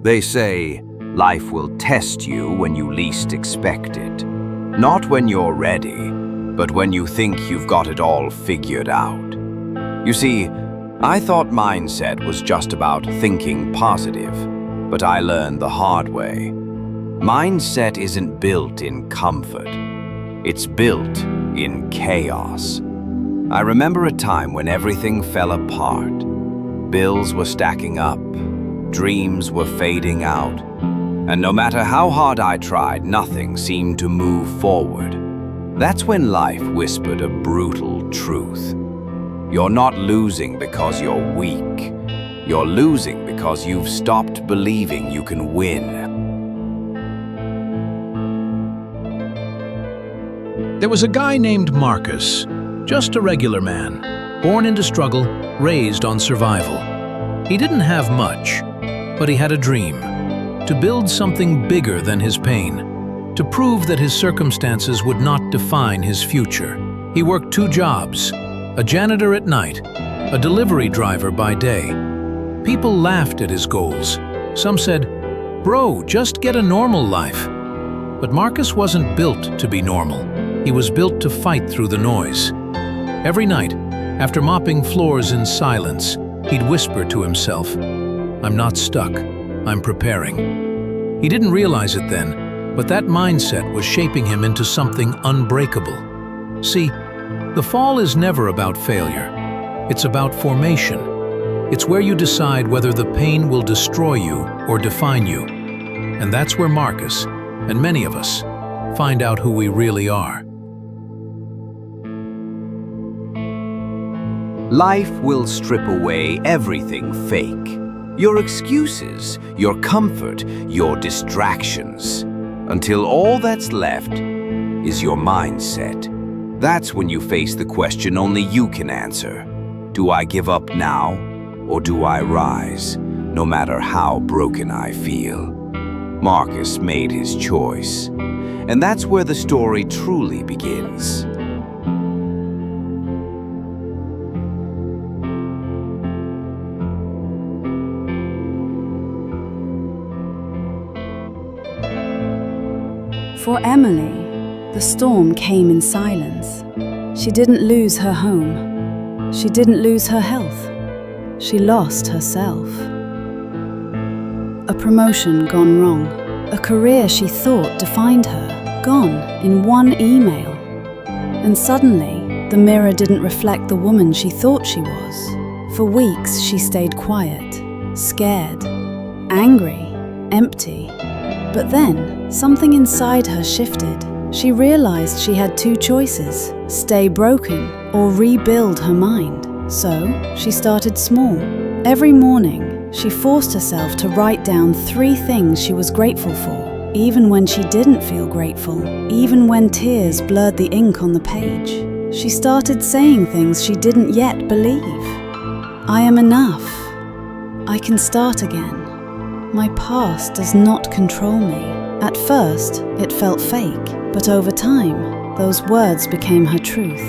They say life will test you when you least expect it. Not when you're ready, but when you think you've got it all figured out. You see, I thought mindset was just about thinking positive, but I learned the hard way. Mindset isn't built in comfort. It's built in chaos. I remember a time when everything fell apart. Bills were stacking up, dreams were fading out, and no matter how hard I tried, nothing seemed to move forward. That's when life whispered a brutal truth. You're not losing because you're weak. You're losing because you've stopped believing you can win. There was a guy named Marcus, just a regular man, born into struggle, raised on survival. He didn't have much, but he had a dream, to build something bigger than his pain, to prove that his circumstances would not define his future. He worked 2 jobs, a janitor at night, a delivery driver by day. People laughed at his goals. Some said, "Bro, just get a normal life." But Marcus wasn't built to be normal. He was built to fight through the noise. Every night, after mopping floors in silence, he'd whisper to himself, "I'm not stuck, I'm preparing." He didn't realize it then, but that mindset was shaping him into something unbreakable. See, the fall is never about failure. It's about formation. It's where you decide whether the pain will destroy you or define you. And that's where Marcus, and many of us, find out who we really are. Life will strip away everything fake. Your excuses, your comfort, your distractions. Until all that's left is your mindset. That's when you face the question only you can answer. Do I give up now, or do I rise, no matter how broken I feel? Marcus made his choice. And that's where the story truly begins. For Emily, the storm came in silence. She didn't lose her home. She didn't lose her health. She lost herself. A promotion gone wrong. A career she thought defined her, gone in one email. And suddenly, the mirror didn't reflect the woman she thought she was. For weeks, she stayed quiet, scared, angry, empty. But then, something inside her shifted. She realized she had 2 choices, stay broken or rebuild her mind. So, she started small. Every morning, she forced herself to write down 3 things she was grateful for, even when she didn't feel grateful, even when tears blurred the ink on the page. She started saying things she didn't yet believe. I am enough. I can start again. My past does not control me. At first, it felt fake, but over time, those words became her truth.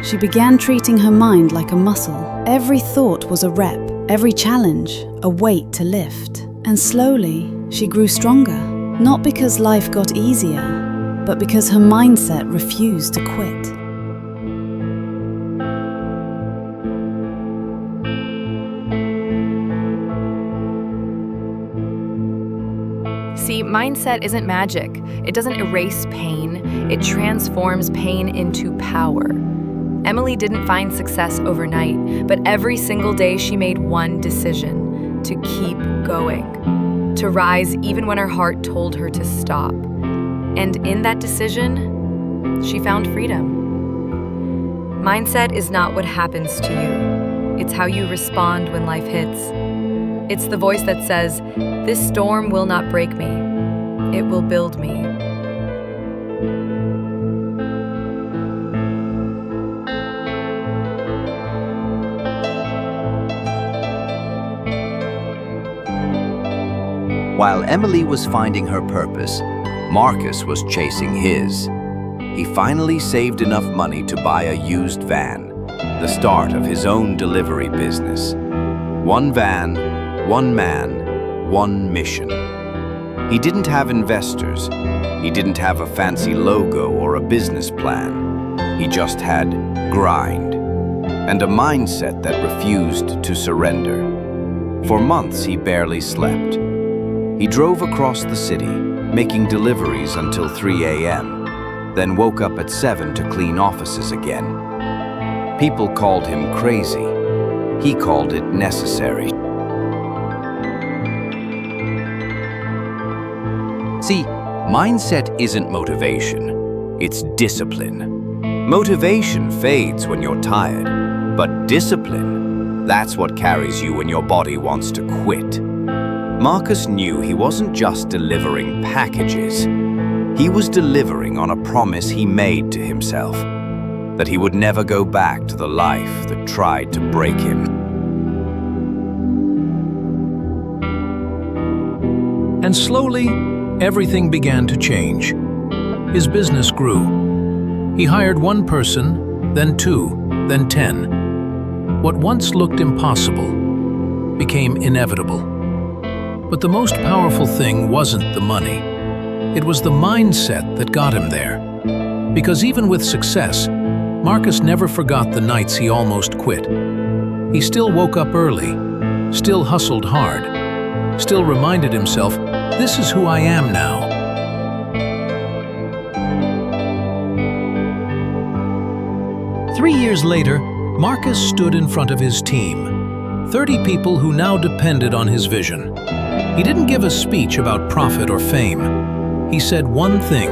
She began treating her mind like a muscle. Every thought was a rep, every challenge, a weight to lift. And slowly, she grew stronger, not because life got easier, but because her mindset refused to quit. See, mindset isn't magic. It doesn't erase pain. It transforms pain into power. Emily didn't find success overnight, but every single day she made one decision: to keep going, to rise even when her heart told her to stop. And in that decision, she found freedom. Mindset is not what happens to you. It's how you respond when life hits. It's the voice that says, "This storm will not break me. It will build me." While Emily was finding her purpose, Marcus was chasing his. He finally saved enough money to buy a used van, the start of his own delivery business. One van, one man, one mission. He didn't have investors. He didn't have a fancy logo or a business plan. He just had grind and a mindset that refused to surrender. For months, he barely slept. He drove across the city, making deliveries until 3 a.m., then woke up at 7 to clean offices again. People called him crazy. He called it necessary. See, mindset isn't motivation, it's discipline. Motivation fades when you're tired, but discipline, that's what carries you when your body wants to quit. Marcus knew he wasn't just delivering packages. He was delivering on a promise he made to himself, that he would never go back to the life that tried to break him. And slowly, everything began to change. His business grew. He hired one person, then 2, then 10. What once looked impossible became inevitable. But the most powerful thing wasn't the money. It was the mindset that got him there. Because even with success, Marcus never forgot the nights he almost quit. He still woke up early, still hustled hard, still reminded himself, this is who I am now. Three years later, Marcus stood in front of his team, 30 people who now depended on his vision. He didn't give a speech about profit or fame. He said one thing: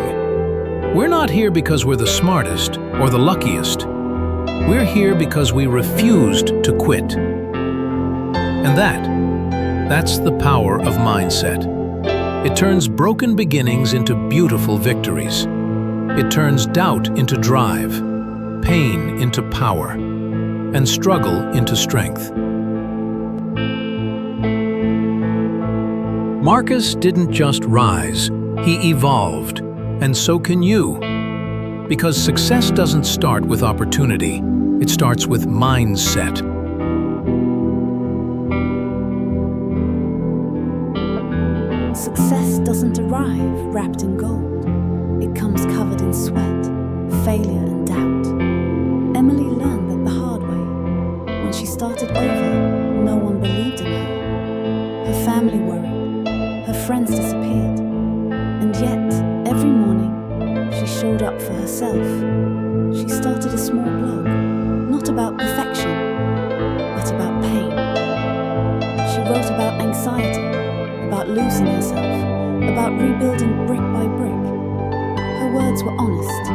we're not here because we're the smartest or the luckiest. We're here because we refused to quit. And that's the power of mindset. It turns broken beginnings into beautiful victories. It turns doubt into drive, pain into power, and struggle into strength. Marcus didn't just rise, he evolved, and so can you. Because success doesn't start with opportunity, it starts with mindset. Success doesn't arrive wrapped in gold. It comes covered in sweat, failure and doubt. Emily learned that the hard way. When she started over, no one believed in her. Her family worried. Her friends disappeared. And yet, every morning, she showed up for herself. She started a small blog, not about perfection, but about pain. She wrote about anxiety, about losing herself, about rebuilding brick by brick. Her words were honest,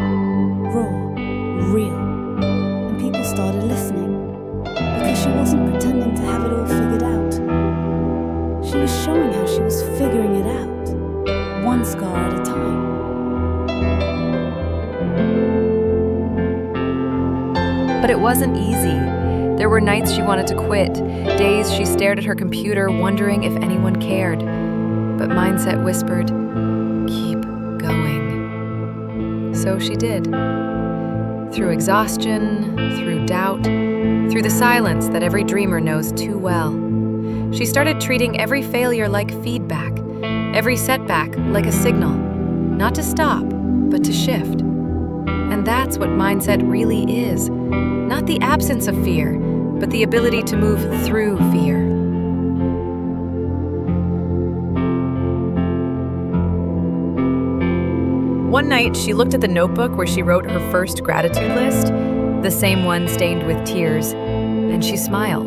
raw, real, and people started listening because she wasn't pretending to have it all figured out. She was showing how she was figuring it out, one scar at a time. But it wasn't easy. There were nights she wanted to quit, days she stared at her computer wondering if anyone cared. But mindset whispered, keep going. So she did. Through exhaustion, through doubt, through the silence that every dreamer knows too well. She started treating every failure like feedback, every setback like a signal, not to stop, but to shift. And that's what mindset really is. Not the absence of fear, but the ability to move through fear. One night, she looked at the notebook where she wrote her first gratitude list, the same one stained with tears, and she smiled.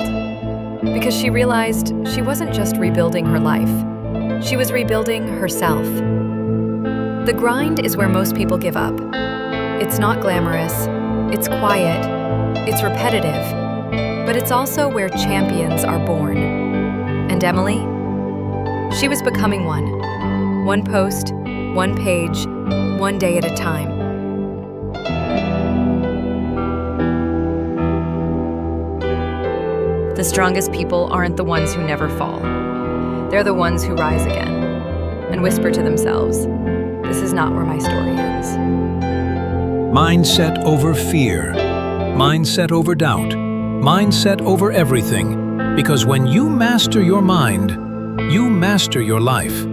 Because she realized she wasn't just rebuilding her life, she was rebuilding herself. The grind is where most people give up. It's not glamorous, it's quiet, it's repetitive, but it's also where champions are born. And Emily? She was becoming one. One post, one page, one day at a time. The strongest people aren't the ones who never fall. They're the ones who rise again and whisper to themselves, this is not where my story ends. Mindset over fear. Mindset over doubt. Mindset over everything. Because when you master your mind, You master your life.